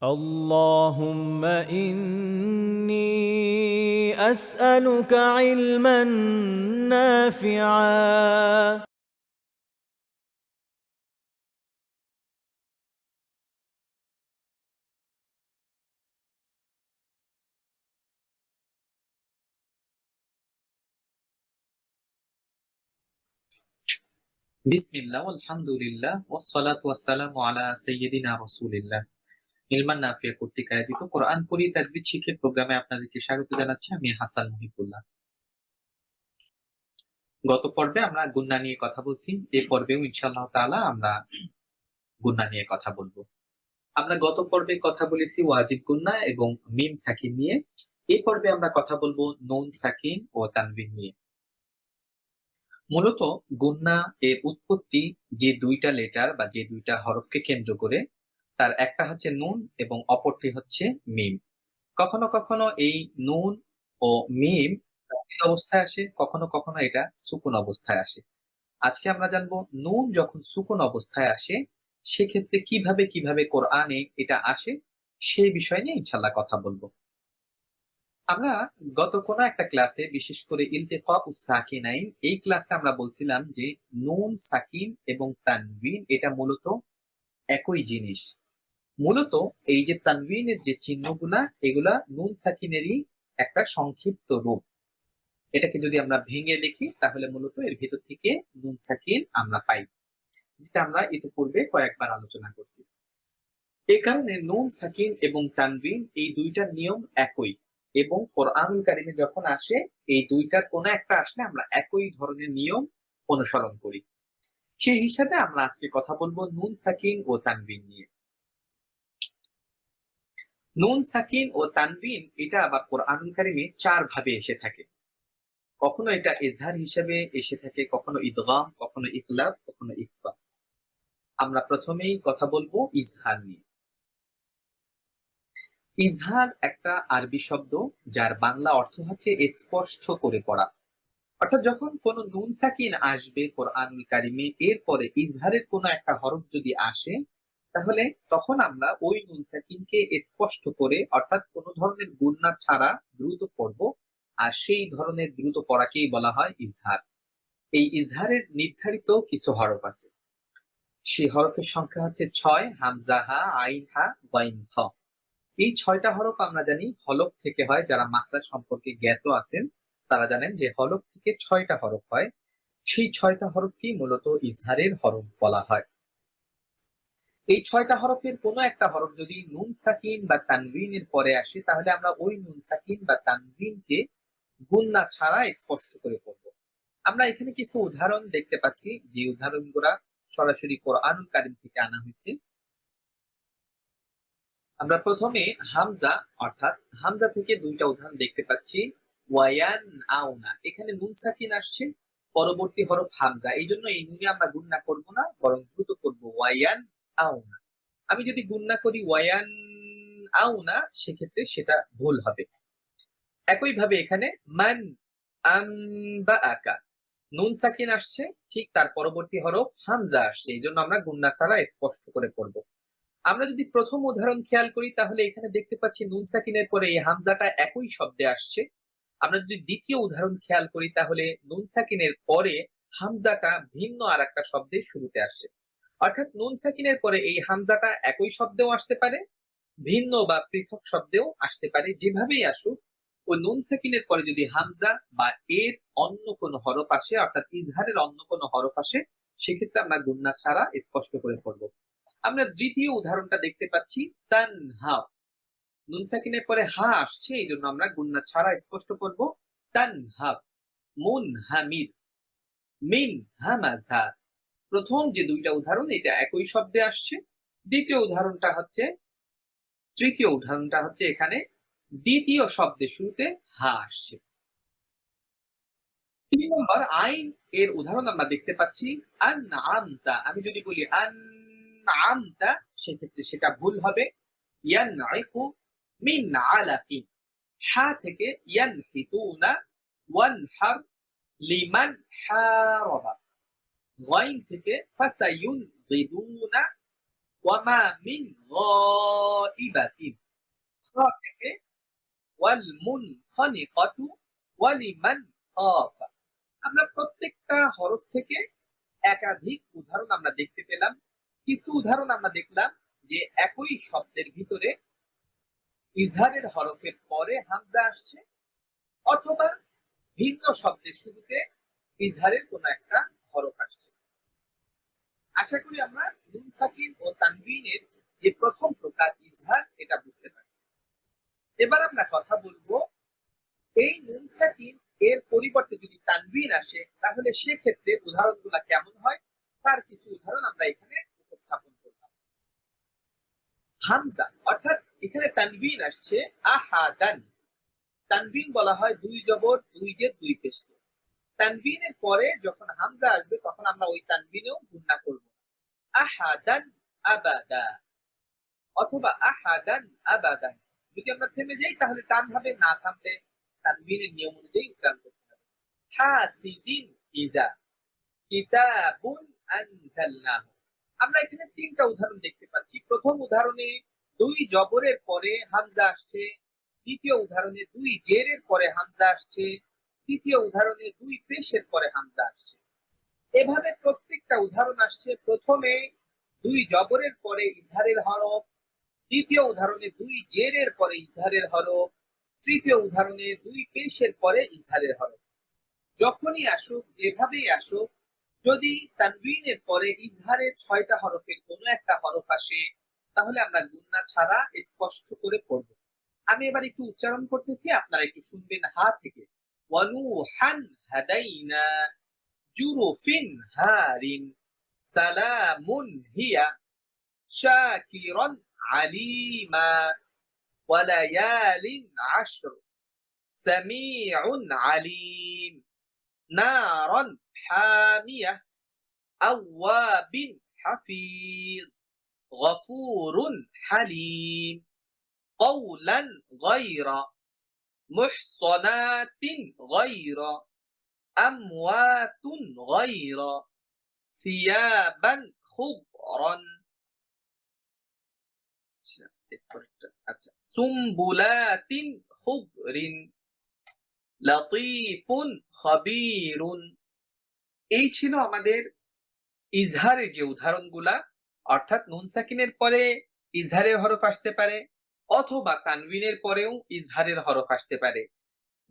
اللهم إني أسألك علما نافعا. বিসমিল্লাহ আলহামদুলিল্লাহ ওয়াসসালাতু ওয়াসসালামু আলা সাইয়্যিদিনা রাসূলিল্লাহ। ইলমান নাফিয়া কর্তৃক আয়োজিত কোরআন পড়ি তাজবিদ শিক্ষার প্রোগ্রামে আপনাদেরকে স্বাগত জানাচ্ছি। আমি হাসান মুহিবুল্লাহ। গত পর্বে আমরা গুন্না নিয়ে কথা বলছি। এই পর্বেও ইনশাআল্লাহ তাআলা আমরা গুন্না নিয়ে কথা বলবো। আমরা গত পর্বে কথা বলেছি ওয়াজিব গুন্না এবং মিম সাকিন নিয়ে। এই পর্বে আমরা কথা বলবো নুন সাকিন ও তানবিন নিয়ে। মূলত গুন্না এর উৎপত্তি যে দুইটা লেটার বা যে দুইটা হরফকে কেন্দ্র করে, তার একটা হচ্ছে নুন এবং অপরটি হচ্ছে মিম। কখনো কখনো এই নুন ও মিম তাসদীদ অবস্থায় আসে, কখনো কখনো এটা সুকুন অবস্থায় আসে। আজকে আমরা জানবো নুন যখন সুকুন অবস্থায় আসে সেক্ষেত্রে কিভাবে কিভাবে কোরআনে এটা আসে, সেই বিষয় নিয়ে ইনশাআল্লাহ কথা বলবো। আমরা গত কোনো একটা ক্লাসে, বিশেষ করে ইলতিকাউস সাকিনাইন, এই ক্লাসে আমরা বলছিলাম যে নুন সাকিন এবং তানবিন এটা মূলত একই জিনিস। মূলত এই যে তানবিনের যে চিহ্নগুলা, এগুলা নুন সাকিনেরই একটা সংক্ষিপ্ত রূপ। এটাকে যদি আমরা ভেঙে লিখি তাহলে মূলত এর ভিতর থেকে নুন সাকিন আমরা পাই, যেটা আমরা ইতিপূর্বে কয়েকবার আলোচনা করছি। এই কারণে নুন সাকিন এবং তানবিন এই দুইটার নিয়ম একই, এবং কোরআনুল কারীমে যখন আসে এই দুইটার কোনো একটা আসলে আমরা একই ধরনের নিয়ম অনুসরণ করি। সেই হিসাবে আমরা আজকে কথা বলবো নুন সাকিন ও তানবিন নিয়ে। নুন সাকিন ও তানবিন এটা আবার কোরআনুল কারীমে চার ভাবে এসে থাকে। কখনো এটা ইজহার হিসেবে এসে থাকে, কখনো ইদগাম, কখনো ইকলাব, কখনো ইকফা। আমরা প্রথমেই কথা বলবো ইজহার নিয়ে। ইজহার একটা আরবি শব্দ, যার বাংলা অর্থ হচ্ছে স্পষ্ট করে পড়া। অর্থাৎ যখন কোন নুন সাকিন আসবে কোরআনুল কারিমে, এরপরে ইজহারের কোন একটা হরফ যদি আসে, তাহলে তখন আমরা ওই নুন সাকিনকে স্পষ্ট করে, অর্থাৎ কোন ধরনের গুণনা ছাড়া দ্রুত পড়ব। আর সেই ধরনের দ্রুত পড়াকেই বলা হয় ইজহার। এই ইজহারের নির্ধারিত কিছু হরফ আছে। সেই হরফের সংখ্যা হচ্ছে 6: হামজা, হা, আইন, হা, গাইন, খ। এই 6টা হরফ আমরা জানি হলক থেকে হয়। যারা মাখরাজ সম্পর্কে জ্ঞাত আছেন তারা জানেন যে হলক থেকে 6টা হরফ হয়। সেই 6টা হরফকেই মূলত ইজহারের হরফ বলা হয়। এই 6টা হরফের কোনো একটা হরফ যদি নুন সাকিন বা তানবিনের পরে আসে, তাহলে আমরা ওই নুন সাকিন বা তানবিনকে গুণনা ছাড়া স্পষ্ট করে পড়ব। আমরা এখানে কিছু উদাহরণ দেখতে পাচ্ছি, যে উদাহরণগুলো সরাসরি কোরআনুল কারীম থেকে আনা হয়েছে। আমরা প্রথমে হামজা, অর্থাৎ হামজা থেকে দুইটা উদাহরণ দেখতে পাচ্ছি। ওয়ায়ান আউনা, এখানে নুন সাকিন আসছে, পরবর্তী হরফ হামজা, এই জন্য এই নুনে আমরা গুণনা করব না, বরং দ্রুত করব ওয়ায়ান আউনা। আমি যদি গুণনা করি ওয়ায়ান আউনা, সেক্ষেত্রে সেটা ভুল হবে। একইভাবে এখানে মান আম্বাআকা, নুন সাকিন আসছে, ঠিক তার পরবর্তী হরফ হামজা আসছে, এই জন্য আমরা গুণনা ছাড়া স্পষ্ট করে পড়বো। আমরা যদি প্রথম উদাহরণ খেয়াল করি, তাহলে এখানে দেখতে পাচ্ছি নুন সাকিনের পরে এই হামজাটা একই শব্দে আসছে। আমরা যদি দ্বিতীয় উদাহরণ খেয়াল করি, তাহলে নুন সাকিনের পরে হামজাটা ভিন্ন আর একটা শব্দের শুরুতে আসছে। অর্থাৎ নুন সাকিনের পরে এই হামজাটা একই শব্দেও আসতে পারে, ভিন্ন বা পৃথক শব্দেও আসতে পারে। যেভাবেই আসুক, ওই নুন সাকিনের পরে যদি হামজা বা এর অন্য কোনো হরফ আসে, অর্থাৎ ইজহারের অন্য কোনো হরফ আসে, সেক্ষেত্রে আমরা গুণনা ছাড়া স্পষ্ট করে পড়বো। আমরা দ্বিতীয় উদাহরণটা দেখতে পাচ্ছি তানহা, নুন সাকিনের পরে হা আসছে, এই জন্য আমরা গুণনা ছাড়া স্পষ্ট করব তানহা। মুনহামির, মিন হামাজা। প্রথম যে দুইটা উদাহরণ এটা একই শব্দে আসছে। তৃতীয় উদাহরণটা হচ্ছে এখানে দ্বিতীয় শব্দের শুরুতে হা আসছে। 3 নম্বর আইন এর উদাহরণ আমরা দেখতে পাচ্ছি আনআমতা। আমি যদি বলি আনআমতা, সেক্ষেত্রে সেটা ভুল হবে। ইয়ানআইকু মিন আলাকিন, হা থেকে ইয়ানহিতুনা, ওয়ানহার লিমান হারাবা, গাইন থেকে ফাসায়ুনগিদুনা, ওয়ামা মিন গাইবাতিন, খ থেকে ওয়াল মুনখানিকাতু ওয়ালিমান খাফা। আমরা প্রত্যেকটা হরফ থেকে একাধিক উদাহরণ আমরা দেখতে পেলাম। কিছু উদাহরণ আমরা দেখলাম যে একই শব্দের ভিতরে ইজহারের হরফের পরে হামজা আসছে, অথবা ভিন্ন শব্দের শুরুতে ইজহারের কোন একটা হরফ আসছে। আশা করি আমরা নুন সাকিন ও তানবিনের যে প্রথম প্রকার ইজহার এটা বুঝতে পারছি। এবার আমরা কথা বলবো এই নুন সাকিন এর পরিবর্তে যদি তানবিন আসে তাহলে সেক্ষেত্রে উদাহরণগুলো কেমন হয়, তার কিছু উদাহরণ আমরা এখানে উপস্থাপন করলাম। হামজা অর্থাৎ এখানে তানবিন আসছে আহাদান। তানবিন বলা হয় দুই জবর দুই জের দুই পেশ। তানবিনের পরে যখন হামজা আসবে তখন আমরা ওই তানবিনেও গুণনা করব। আহাদান আবাদা অথবা আহাদান আবাদান। যদি আমরা থেমে যাই তাহলে টান হবে, না থামলে তানবিনের নিয়ম অনুযায়ী উচ্চারণ করতে হবে। হাসিদিন ইদা কিতাবুন আনজালনাহু। আমরা এখানে তিনটা উদাহরণ দেখতে পাচ্ছি। প্রথম উদাহরণে দুই জবরের পরে হামজা আসছে, দ্বিতীয় উদাহরণে দুই জেরের পরে হামজা আসছে, তৃতীয় উদাহরণে দুই পেশের পরে হামজা আসছে। এভাবে প্রত্যেকটা উদাহরণ আসছে প্রথমে দুই জবরের পরে ইজহারের হরফ, দ্বিতীয় উদাহরণে দুই জেরের পরে ইজহারের হরফ, তৃতীয় উদাহরণে দুই পেশের পরে ইজহারের হরফ। যখনই আসুক, যেভাবেই আসুক, যদি তানবিনের পরে ইজহারের 6টা হরফের কোনো একটা হরফ আসে তাহলে আমরা গুণনা ছাড়া স্পষ্ট করে পড়ব। আমি এবার একটু উচ্চারণ করতেছি, আপনারা একটু শুনবেন হা থেকে। ওয়ানুহান হাদাইনা জুরুফিন হারিন সালামুন হিয়া শাকিরান আলিমা ওয়ালায়ালিন আশর সামিউন আলিম নারান হামিয়া আওয়াবিন হাফিজ গফুরুন হালিম কওলান গায়রা মুহসানাতিন গায়রা আমওয়াতুন গায়রা সিয়াবান খুদরান। আচ্ছা, সুম্বুলাতিন খুদরিন লতীফুন খবীরুন। এই ছিল আমাদের ইজহারের যে উদাহরণগুলা, অর্থাৎ নুন সাকিনের পরে ইজহারের হরফ আসতে পারে অথবা তানবিনের পরেও ইজহারের হরফ আসতে পারে।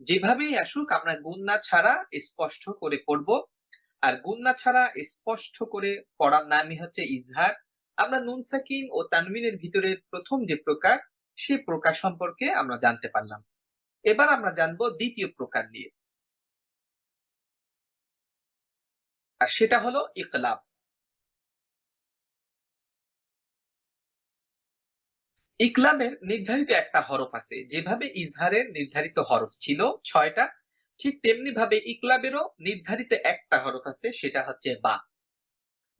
যেভাবেই আসুক আমরা গুণনা ছাড়া স্পষ্ট করে পড়ব। আর গুণনা ছাড়া স্পষ্ট করে পড়ার নামই হচ্ছে ইজহার। আমরা নুন সাকিন ও তানবিনের ভিতরে প্রথম যে প্রকার, সেই প্রকার সম্পর্কে আমরা জানতে পারলাম। এবার আমরা জানবো দ্বিতীয় প্রকার নিয়ে, আর সেটা হলো ইকলাব। ইকলাবের নির্ধারিত একটা হরফ আছে। যেভাবে ইজহারের নির্ধারিত হরফ ছিল 6টা, ঠিক তেমনি ভাবে ইকলাবেরও নির্ধারিত একটা হরফ আছে, সেটা হচ্ছে বা।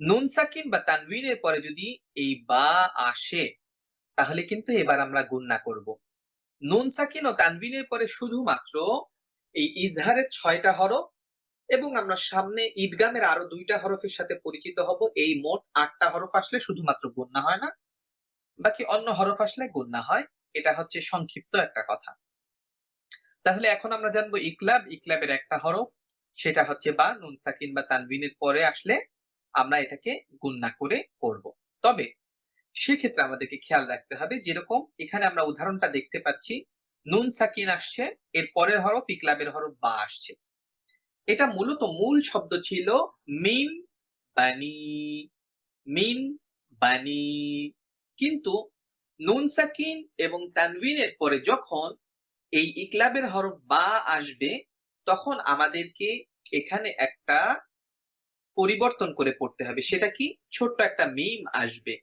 নুন সাকিন বা তানবিনের পরে যদি এই বা আসে তাহলে কিন্তু এবার আমরা গুণনা করব। নুন সাকিন ও তানবিনের পরে শুধুমাত্র এই ইজহারের 6টা হরফ এবং আমরা সামনে ঈদগামের আরো 2টা হরফের সাথে পরিচিত হব। এই মোট 8টা হরফ আসলে শুধুমাত্র গুণনা হয় না, বাকি অন্য হরফ আসলে গুণনা হয়। এটা হচ্ছে সংক্ষিপ্ত একটা কথা। তাহলে এখন আমরা জানবো ইকলাব। ইকলাবের একটা হরফ, সেটা হচ্ছে বা। নুন সাকিন বা তানবিনের পরে আসলে আমরা এটাকে গুণনা করে পড়ব। তবে সেক্ষেত্রে আমাদেরকে খেয়াল রাখতে হবে, যেরকম এখানে আমরা উদাহরণটা দেখতে পাচ্ছি, নুন সাকিন আসছে, এর পরের হরফ ইকলাবের হরফ বা আসছে। এটা মূলত মূল শব্দ ছিল মিন বানি, মিন বানি। কিন্তু নুন সাকিন এবং তানবিনের পরে যখন এই ইকলাবের হরফ বা আসবে তখন আমাদেরকে এখানে একটা পরিবর্তন করে পড়তে হবে। সেটা কি? ছোট্ট একটা মিম আসবে,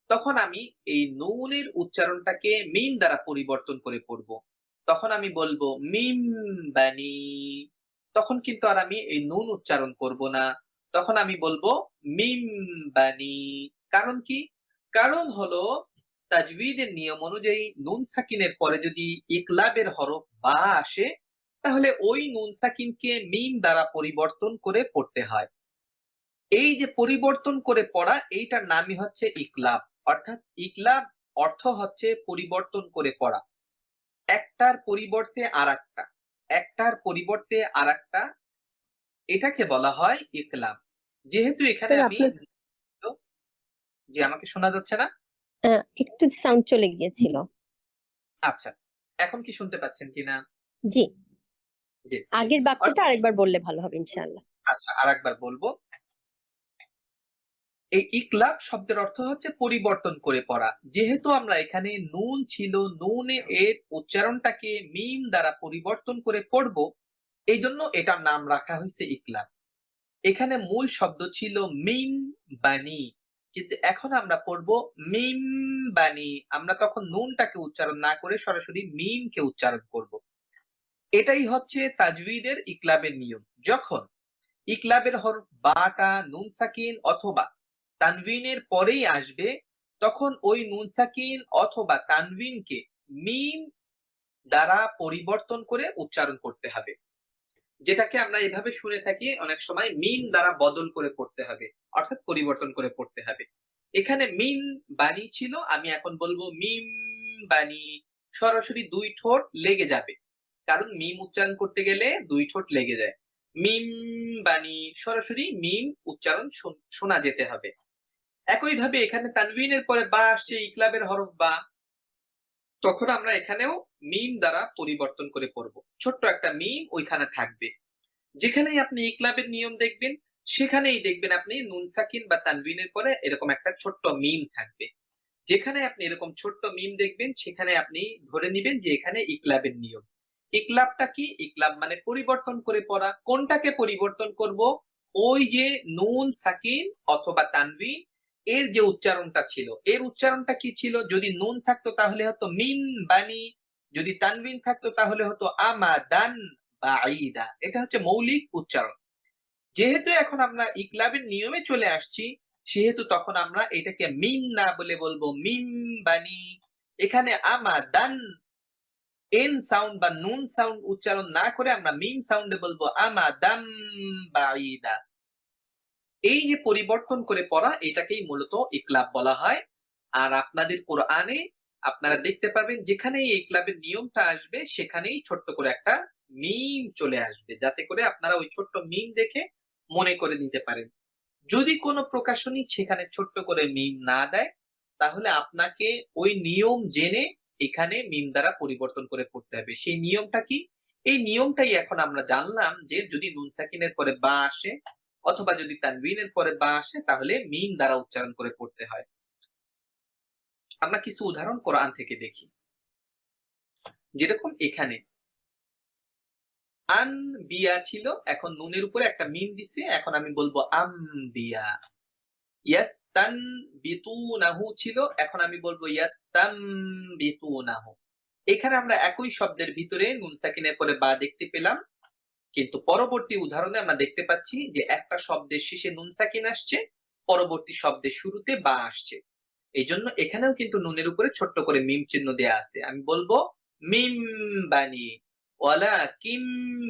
তখন আমি এই নুনের উচ্চারণটাকে মিম দ্বারা পরিবর্তন করে পড়ব। তখন আমি বলবো মিম বানি। তখন কিন্তু আর আমি এই নুন উচ্চারণ করব না, তখন আমি বলবো মিম বানি। কারণ কি? কারণ হলো তাজবিদের নিয়ম অনুযায়ী নুন সাকিনের পরে যদি ইকলাবের হরফ বা আসে তাহলে ওই নুন সাকিনকে মিম দ্বারা পরিবর্তন করে পড়তে হয়। এই যে পরিবর্তন করে পড়া, এইটার নামই হচ্ছে ইকলাব। অর্থাৎ ইকলাব অর্থ হচ্ছে পরিবর্তন করে পড়া, একটার পরিবর্তে আরেকটা, একটার পরিবর্তে আরেকটা, এটাকে বলা হয় ইকলাব। যেহেতু এখানে স্যার আমি আপনার জি, আমাকে শোনা যাচ্ছে না? একটু সাউন্ড চলে গিয়েছিল। আচ্ছা, এখন কি শুনতে পাচ্ছেন কিনা? জি, জি। আগের বাক্যটা আরেকবার বললে ভালো হবে ইনশাআল্লাহ। আচ্ছা, আরেকবার বলবো। এই ইকলাব শব্দের অর্থ হচ্ছে পরিবর্তন করে পড়া। যেহেতু আমরা এখানে নুন ছিল, নুনে এর উচ্চারণটাকে মিম দ্বারা পরিবর্তন করে পড়ব, এই জন্য এটার নাম রাখা হয়েছে ইকলাব। এখানে মূল শব্দ ছিল মিম বানি, কিন্তু এখন আমরা পড়ব মিম বানি। আমরা তখন নুনটাকে উচ্চারণ না করে সরাসরি মিমকে উচ্চারণ করব। এটাই হচ্ছে তাজউইদের ইকলাবের নিয়ম। যখন ইকলাবের হরফ বাটা নুন সাকিন অথবা তানভিনের পরেই আসবে, তখন ওই নুন সাকিন অথবা তানভিনকে মিম দ্বারা পরিবর্তন করে উচ্চারণ করতে হবে, যেটাকে আমরা এভাবে শুনে থাকি অনেক সময় মিম দ্বারা বদল করে পড়তে হবে, অর্থাৎ পরিবর্তন করে পড়তে হবে। এখানে মিন বানি ছিল, আমি এখন বলবো মিম বানি। সরাসরি দুই ঠোঁট লেগে যাবে, কারণ মিম উচ্চারণ করতে গেলে দুই ঠোঁট লেগে যায়। মিম বানি, সরাসরি মিম উচ্চারণ শোনা যেতে হবে। একইভাবে এখানে তানভিনের পরে বা আসছে, ইকলাবের হরফ বা, তখন আমরা এখানেও মিম দ্বারা পরিবর্তন করে পড়বো। ছোট্ট একটা মিম ওইখানে থাকবে। যেখানেই আপনি ইকলাবের নিয়ম দেখবেন, সেখানেই দেখবেন আপনি নুন সাকিন বা তানভিনের পরে এরকম একটা ছোট্ট মিম থাকবে। যেখানে আপনি এরকম ছোট্ট মিম দেখবেন, সেখানে আপনি ধরে নিবেন যে এখানে ইকলাবের নিয়ম। ইকলাবটা কি? ইকলাব মানে পরিবর্তন করে পড়া। কোনটাকে পরিবর্তন করব? ওই যে নুন সাকিন অথবা তানভিন এর যে উচ্চারণটা ছিল, এর উচ্চারণটা কি ছিল? যদি নুন থাকতো তাহলে হতো মিন বানি, যদি তানভিন থাকতো তাহলে হতো আমাদান বাঈদা। এটা হচ্ছে মৌলিক উচ্চারণ। যেহেতু এখন আমরা ইকলাবের নিয়মে চলে আসছি, সেহেতু তখন আমরা এটাকে মিম না বলে বলবো মিম বানি। এখানে আমাদান এন সাউন্ড বা নুন সাউন্ড উচ্চারণ না করে আমরা মিম সাউন্ডে বলবো আমাদাম বাঈদা। এই যে পরিবর্তন করে পড়া, এটাকেই মূলত ইকলাব বলা হয়। আর আপনাদের কোরআনে আপনারা দেখতে পাবেন যেখানেই এই ইকলাবের নিয়মটা আসবে, সেখানেই ছোট্ট করে একটা মিম চলে আসবে, যাতে করে আপনারা ওই ছোট্ট মিম দেখে মনে করে নিতে পারেন। যদি কোনো প্রকাশনী সেখানে ছোট্ট করে মিম না দেয়, তাহলে আপনাকে ওই নিয়ম জেনে এখানে মিম দ্বারা পরিবর্তন করে পড়তে হবে। সেই নিয়মটা কি? এই নিয়মটাই এখন আমরা জানলাম যে যদি নুন সাকিনের পরে বা আসে অথবা যদি তানভিনের পরে বা আসে, তাহলে মিম দ্বারা উচ্চারণ করে পড়তে হয়। আমরা কিছু উদাহরণ কোরআন থেকে দেখি। যেরকম এখানে আনবিয়া ছিল, এখন নুনের উপরে একটা মিম দিছে, এখন আমি বলবো আমবিয়া। ইয়াস্তানবিতুনাহু ছিল, এখন আমি বলবো ইয়াস্তানবিতুনাহু। এখানে আমরা একই শব্দের ভিতরে নুন সাকিনের পরে বা দেখতে পেলাম, কিন্তু পরবর্তী উদাহরণে আমরা দেখতে পাচ্ছি যে একটা শব্দের শেষে নুন সাকিন আসছে, পরবর্তী শব্দের শুরুতে বা আসছে। এই জন্য এখানেও কিন্তু নুনের উপরে ছোট্ট করে মিম চিহ্ন দেয়া আছে। আমি বলবো মিম বানি ওয়ালা কিম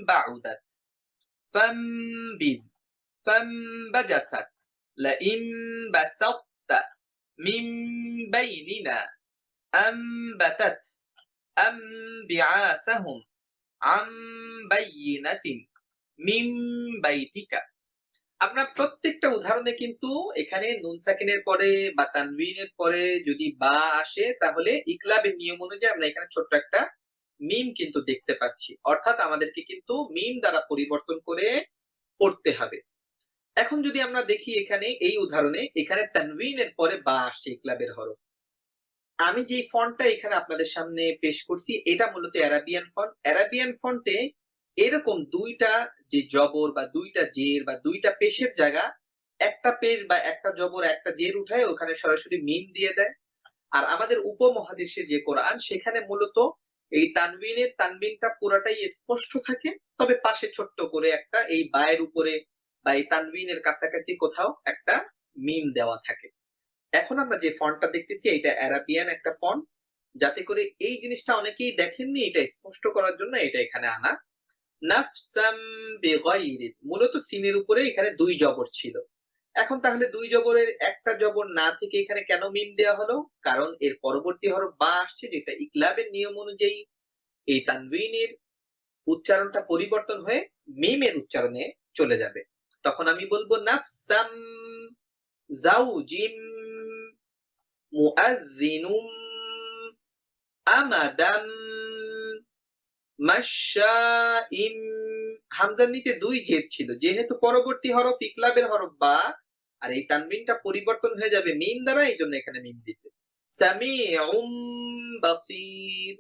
বাউদাত ফামবিদ ফামবাজাসাত লাইম বাসাত্তা মিম বাইনিনা আমবাতাত আমবিআসাহুম আম বাইয়িনাতিন মিম বাইতিকা। আমরা প্রত্যেকটা উদাহরণে কিন্তু এখানে নুন সাকিনের পরে বা তানভিনের পরে যদি বা আসে, তাহলে ইকলাবের নিয়ম অনুযায়ী আমরা এখানে ছোট্ট একটা মিম কিন্তু দেখতে পাচ্ছি, অর্থাৎ আমাদেরকে কিন্তু মিম দ্বারা পরিবর্তন করে পড়তে হবে। এখন যদি আমরা দেখি এখানে এই উদাহরণে, এখানে তানভিনের পরে বা আসছে ইকলাবের হরফ। আমি যে ফন্টটা এখানে আপনাদের সামনে পেশ করছি, এটা মূলত অ্যারাবিয়ান ফন্ট। অ্যারাবিয়ান ফন্টে এরকম দুইটা যে জবর বা দুইটা জের বা দুইটা পেশের জায়গা, একটা পেশ বা একটা জবর একটা জের উঠায় ওখানে সরাসরি মিম দিয়ে দেয়। আর আমাদের উপমহাদেশের যে কোরআন, সেখানে মূলত এই তানবিনটা পুরাটাই স্পষ্ট থাকে, তবে পাশে ছোট্ট করে একটা এই বায়ের উপরে বা এই তানবিনের কাছাকাছি কোথাও একটা মিম দেওয়া থাকে। এখন আমরা যে ফন্টটা দেখতেছি, এটা অ্যারাবিয়ান একটা ফন্ট, যাতে করে এই জিনিসটা অনেকেই দেখেননি, এটা স্পষ্ট করার জন্য এটা এখানে আনা। নাফসাম বিগাইরি, মূলত সিনের উপরে এখানে দুই জবর ছিল, এখন তাহলে দুই জবরের একটা জবর না থেকে এখানে কেন মিম দেওয়া হলো? কারণ এর পরবর্তী হরফ বা আসছে, যেটা ইকলাবের নিয়ম অনুযায়ী এই তানবিনের উচ্চারণটা পরিবর্তন হয়ে মিমের উচ্চারণে চলে যাবে। তখন আমি বলবো নাফসাম জাউজিম মুআযযিনুম আমাদাম মাশশাইম। হামজার নিচে দুই জের ছিল, যেহেতু পরবর্তী হরফ ইকলাবের হরফ বা, আর এই তানবিনটা পরিবর্তন হয়ে যাবে মিম দ্বারা, এই জন্য এখানে মিম দিছে। সামিউম বাসীর,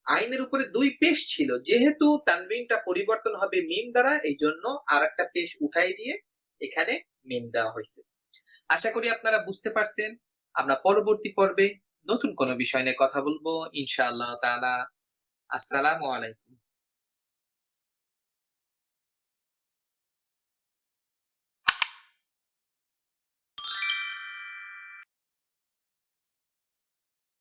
আইনের উপরে দুই পেশ ছিল, যেহেতু তানবিনটা পরিবর্তন হবে মিম দ্বারা, এই জন্য আর একটা পেশ উঠাই দিয়ে এখানে মিম দেওয়া হয়েছে। আশা করি আপনারা বুঝতে পারছেন। আমরা পরবর্তী পর্বে নতুন কোনো বিষয় নিয়ে কথা বলবো ইনশাআল্লাহ তাআলা। আসসালামু আলাইকুম।